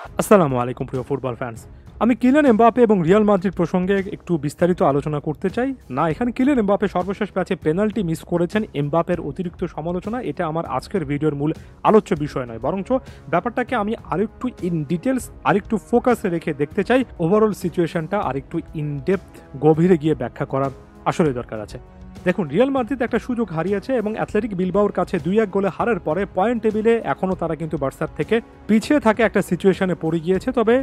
আসসালামু আলাইকুম প্রিয় ফুটবল ফ্যান্স। আমি কিলিয়ান এমবাপ্পে এবং রিয়াল মাদ্রিদ প্রসঙ্গে একটু বিস্তারিত আলোচনা করতে চাই। না, এখানে কিলিয়ান এমবাপ্পে সর্বশেষ ম্যাচে পেনাল্টি মিস করেছেন, এমবাপ্পের অতিরিক্ত সমালোচনা, এটা আমার আজকের ভিডিওর মূল আলোচ্য বিষয় নয়, বরঞ্চ ব্যাপারটাকে আমি আরেকটু ইন ডিটেলস আরেকটু ফোকাসে রেখে দেখতে চাই। ওভারঅল সিচুয়েশনটা আরেকটু ইনডেপথ গভীরে গিয়ে ব্যাখ্যা করার আসলে দরকার আছে। দেখুন, রিয়াল মাদ্রিদ একটা সুযোগ হারিয়েছে এবং অ্যাথলেটিক বিলবাওর কাছে 2-1 গোলে হারার পরে পয়েন্ট টেবিলে এখনও তারা কিন্তু বার্সার থেকে পিছিয়ে থাকে একটা সিচুয়েশনে পড়ে গিয়েছে। তবে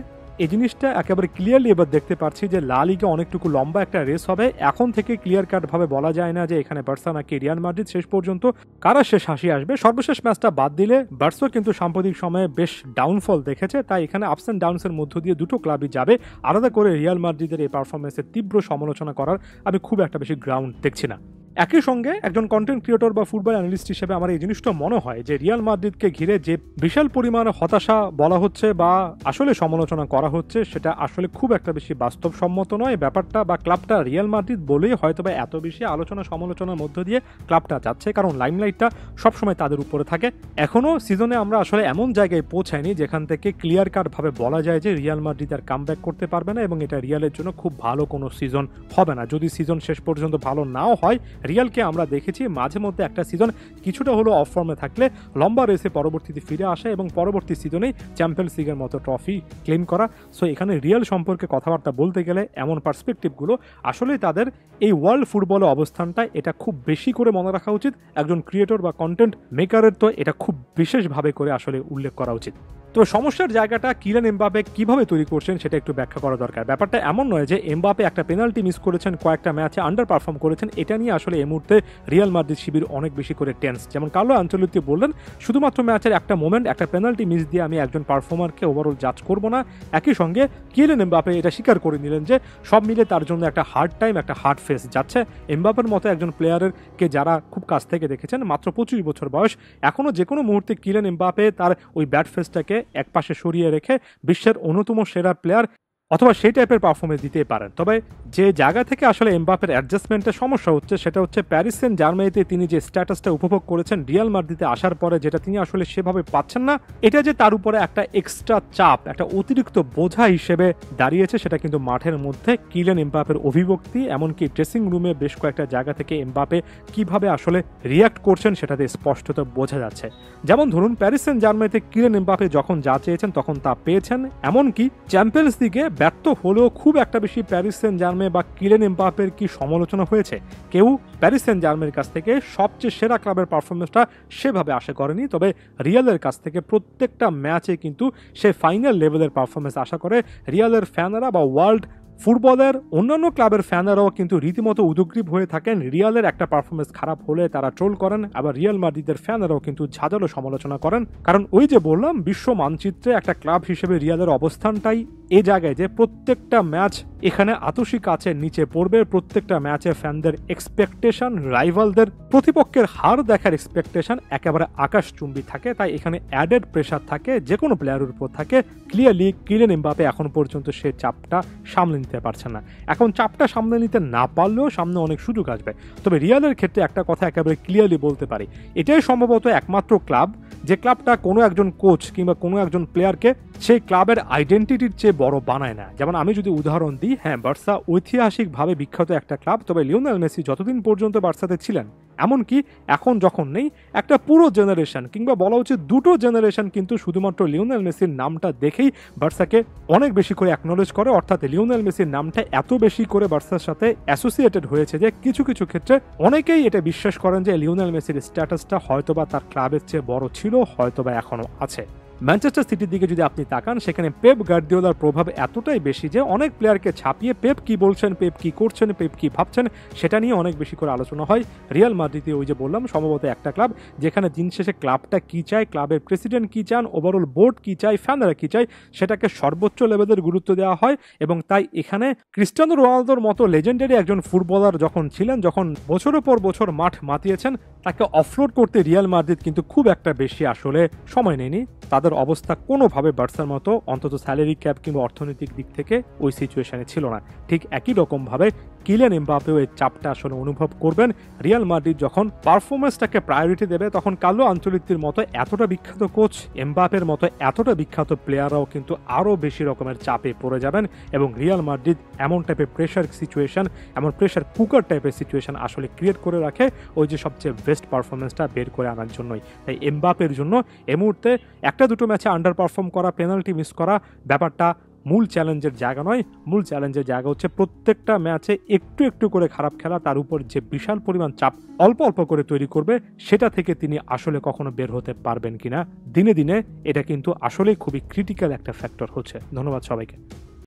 এই জিনিসটা একেবারে ক্লিয়ারলি এবার দেখতে পাচ্ছি যে লা লিগা অনেকটুকু লম্বা একটা রেস হবে। এখন থেকে ক্লিয়ার কাট ভাবে বলা যায় না যে এখানে বার্সা নাকি রিয়াল মাদ্রিদ শেষ পর্যন্ত কারা শেষ হাসি আসবে। সর্বশেষ ম্যাচটা বাদ দিলে বার্সা কিন্তু সাম্প্রতিক সময়ে বেশ ডাউনফল দেখেছে, তাই এখানে আপস অ্যান্ড ডাউনসের মধ্য দিয়ে দুটো ক্লাবই যাবে। আলাদা করে রিয়াল মাদ্রিদের এই পারফরমেন্সের তীব্র সমালোচনা করার আমি খুব একটা বেশি গ্রাউন্ড দেখছি না। একই সঙ্গে একজন কন্টেন্ট ক্রিয়েটর বা ফুটবল অ্যানালিস্ট হিসেবে আমার এই জিনিসটা মনে হয় যে রিয়াল মাদ্রিদকে ঘিরে যে বিশাল পরিমাণ হতাশা বলা হচ্ছে বা আসলে সমালোচনা করা হচ্ছে, সেটা আসলে খুব একটা বেশি বাস্তবসম্মত নয়। ব্যাপারটা বা ক্লাবটা রিয়াল মাদ্রিদ বলেই হয়তো বা এত বেশি আলোচনা সমালোচনার মধ্য দিয়ে ক্লাবটা যাচ্ছে, কারণ লাইমলাইটটা সবসময় তাদের উপরে থাকে। এখনও সিজনে আমরা আসলে এমন জায়গায় পৌঁছাইনি যেখান থেকে ক্লিয়ার কাট ভাবে বলা যায় যে রিয়াল মাদ্রিদ আর কামব্যাক করতে পারবে না এবং এটা রিয়ালের জন্য খুব ভালো কোনো সিজন হবে না। যদি সিজন শেষ পর্যন্ত ভালো নাও হয়, রিয়ালকে আমরা দেখেছি মাঝে মধ্যে একটা সিজন কিছুটা হলো অফ ফর্মে থাকলে লম্বা রেসে পরবর্তীতে ফিরে আসে এবং পরবর্তী সিজনেই চ্যাম্পিয়ন্স লিগের মতো ট্রফি ক্লেম করা। সো এখানে রিয়াল সম্পর্কে কথাবার্তা বলতে গেলে এমন পার্সপেক্টিভগুলো আসলেই তাদের এই ওয়ার্ল্ড ফুটবলের অবস্থানটা এটা খুব বেশি করে মনে রাখা উচিত। একজন ক্রিয়েটর বা কন্টেন্ট মেকারের তো এটা খুব বিশেষভাবে করে আসলে উল্লেখ করা উচিত। তো সমস্যার জায়গাটা কিলিয়ান এমবাপ্পে কিভাবে তৈরি করছেন সেটা একটু ব্যাখ্যা করা দরকার। ব্যাপারটা এমন নয় যে এমবাপ্পে একটা পেনাল্টি মিস করেছেন, কয়েকটা ম্যাচে আন্ডার পারফর্ম করেছেন, এটা নিয়ে আসলে এই মুহূর্তে রিয়াল মাদ্রিদ শিবির অনেক বেশি করে টেন্স। যেমন কার্লো আনচেলত্তি বললেন, শুধুমাত্র ম্যাচের একটা মোমেন্ট, একটা পেনাল্টি মিস দিয়ে আমি একজন পারফর্মারকে ওভারঅল জাজ করব না। একই সঙ্গে কিলিয়ান এমবাপ্পে এটা স্বীকার করে নিলেন যে সব মিলে তার জন্য একটা হার্ড টাইম, একটা হার্ড ফেস যাচ্ছে। এমবাপ্পের মতো একজন প্লেয়ারেরকে যারা খুব কাছ থেকে দেখেছেন, মাত্র 25 বছর বয়স, এখনও যে কোনো মুহূর্তে কিলিয়ান এমবাপ্পে তার ওই ব্যাড ফেসটাকে একপাশে সরিয়ে রেখে বিশ্বের অন্যতম সেরা প্লেয়ার অথবা সেই টাইপের পারফরমেন্স দিতে পারেন। তবে যে জায়গা থেকে আসলে এমবাপ্পের অ্যাডজাস্টমেন্টের সমস্যা হচ্ছে সেটা হচ্ছে প্যারিস সেন্ট জার্মানিতে তিনি যে স্ট্যাটাসটা উপভোগ করেছেন, রিয়াল মাদ্রিদে আসার পরে যেটা তিনি আসলে সেভাবে পাচ্ছেন না, এটা যে তার উপরে একটা এক্সট্রা চাপ, একটা অতিরিক্ত বোঝা হিসেবে দাঁড়িয়েছে, সেটা কিন্তু মাঠের মধ্যে কিলিয়ান এমবাপ্পের অভিব্যক্তি, এমনকি ড্রেসিং রুমে বেশ কয়েকটা জায়গা থেকে এমবাপ্পে কিভাবে আসলে রিয়াক্ট করছেন সেটাতে স্পষ্টত বোঝা যাচ্ছে। যেমন ধরুন, প্যারিস সেন্ট জার্মানিতে কিলিয়ান এমবাপ্পে যখন যা চেয়েছেন তখন তা পেয়েছেন, এমনকি চ্যাম্পিয়ন্স লিগে ব্যর্থ হলেও খুব একটা বেশি প্যারিস সেন্ট জার্মানি বা কিলিয়ান এমবাপ্পের কি সমালোচনা হয়েছে? কেউ প্যারিস সেন্ট জার্মানির কাছ থেকে সবচেয়ে সেরা ক্লাবের পারফরমেন্সটা সেভাবে আশা করেনি। তবে রিয়ালের কাছ থেকে প্রত্যেকটা ম্যাচে কিন্তু সে ফাইনাল লেভেলের পারফরমেন্স আশা করে। রিয়ালের ফ্যানরা বা ওয়ার্ল্ড ফুটবলের অন্যান্য ক্লাবের ফ্যানেরাও কিন্তু রীতিমতো উদগ্রীব হয়ে থাকেন। রিয়ালের একটা পারফরমেন্স খারাপ হলে তারা ট্রোল করেন, আবার রিয়াল মাদ্রিদের ফ্যানেরাও কিন্তু ঝাঁঝালো সমালোচনা করেন। কারণ ওই যে বললাম, বিশ্ব মানচিত্রে একটা ক্লাব হিসেবে রিয়ালের অবস্থানটাই এই জায়গায় যে প্রত্যেকটা ম্যাচ এখানে আতসী কাচের নিচে পড়বে। প্রত্যেকটা ম্যাচে ফ্যানদের এক্সপেকটেশন, রাইভালদের প্রতিপক্ষের হার দেখার এক্সপেকটেশন একেবারে আকাশচুম্বী থাকে। তাই এখানে অ্যাডেড প্রেশার থাকে, যে কোনো প্লেয়ারের উপর থাকে। ক্লিয়ারলি কিলিয়ান এমবাপ্পে এখন পর্যন্ত সে চাপটা সামলে নিতে পারছে না। এখন চাপটা সামলে নিতে না পারলেও সামনে অনেক সুযোগ আসবে। তবে রিয়ালের ক্ষেত্রে একটা কথা একেবারে ক্লিয়ারলি বলতে পারি, এটাই সম্ভবত একমাত্র ক্লাব যে ক্লাবটা কোনো একজন কোচ কিংবা কোনো একজন প্লেয়ারকে সেই ক্লাবের আইডেন্টিটির চেয়ে বড় বানায় না। যেমন আমি যদি উদাহরণ দিই, হ্যাঁ, বার্সা ঐতিহাসিকভাবে বিখ্যাত একটা ক্লাব, তবে লিওনেল মেসি যতদিন পর্যন্ত বার্সাতে ছিলেন, এমনকি এখন যখন নেই, একটা পুরো জেনারেশন কিংবা বলা উচিত দুটো জেনারেশন কিন্তু শুধুমাত্র লিওনেল মেসির নামটা দেখেই বার্সাকে অনেক বেশি করে অ্যাকনোলেজ করে। অর্থাৎ লিওনেল মেসির নামটা এত বেশি করে বার্সার সাথে অ্যাসোসিয়েটেড হয়েছে যে কিছু কিছু ক্ষেত্রে অনেকেই এটা বিশ্বাস করেন যে লিওনেল মেসির স্ট্যাটাসটা হয়তোবা তার ক্লাবের চেয়ে বড় ছিল, হয়তোবা এখনো আছে। ম্যানচেস্টার সিটির দিকে যদি আপনি তাকান, সেখানে পেপ গার্দিওলার প্রভাব এতটাই বেশি যে অনেক প্লেয়ারকে ছাপিয়ে পেপ কি বলছেন, পেপ কি করছেন, পেপ কি ভাবছেন, সেটা নিয়ে অনেক বেশি করে আলোচনা হয়। রিয়াল মাদ্রিদে ওই যে বললাম, সম্ভবত একটা ক্লাব যেখানে দিন শেষে ক্লাবটা কি চায়, ক্লাবের প্রেসিডেন্ট কি চান, ওভারঅল বোর্ড কি চায়, ফ্যানরা কি চায়, সেটাকে সর্বোচ্চ লেভেলের গুরুত্ব দেওয়া হয়। এবং তাই এখানে ক্রিস্টিয়ানো রোনালদোর মতো লেজেন্ডারি একজন ফুটবলার যখন ছিলেন, যখন বছরের পর বছর মাঠ মাতিয়েছেন, তাকে অফলোড করতে রিয়াল মাদ্রিদ কিন্তু খুব একটা বেশি আসলে সময় নেয়নি। তাদের অবস্থা কোনোভাবে বার্সার মতো অন্তত স্যালারি ক্যাপ কিংবা অর্থনৈতিক দিক থেকে ওই সিচুয়েশনে ছিল না। ঠিক একই রকমভাবে কিলিয়ান এমবাপেও এই চাপটা আসলে অনুভব করবেন। রিয়াল মাদ্রিদ যখন পারফরমেন্সটাকে প্রায়োরিটি দেবে, তখন কার্লো আনচেলত্তির মতো এতটা বিখ্যাত কোচ, এমবাপের মতো এতটা বিখ্যাত প্লেয়াররাও কিন্তু আরও বেশি রকমের চাপে পড়ে যাবেন এবং রিয়াল মাদ্রিদ এমন টাইপের প্রেশার সিচুয়েশন, এমন প্রেশার কুকার টাইপের সিচুয়েশন আসলে ক্রিয়েট করে রাখে ওই যে সবচেয়ে বেস্ট পারফরমেন্সটা বের করে আনার জন্যই। তাই এমবাপের জন্য এই মুহূর্তে একটা দুটো ম্যাচে আন্ডার পারফর্ম করা, পেনাল্টি মিস করা ব্যাপারটা মূল চ্যালেঞ্জের জায়গা নয়। মূল চ্যালেঞ্জের জায়গা হচ্ছে প্রত্যেকটা ম্যাচে একটু একটু করে খারাপ খেলা, তার উপর যে বিশাল পরিমাণ চাপ অল্প অল্প করে তৈরি করবে, সেটা থেকে তিনি আসলে কখনো বের হতে পারবেন কিনা। দিনে দিনে এটা কিন্তু আসলেই খুবই ক্রিটিক্যাল একটা ফ্যাক্টর হচ্ছে। ধন্যবাদ সবাইকে।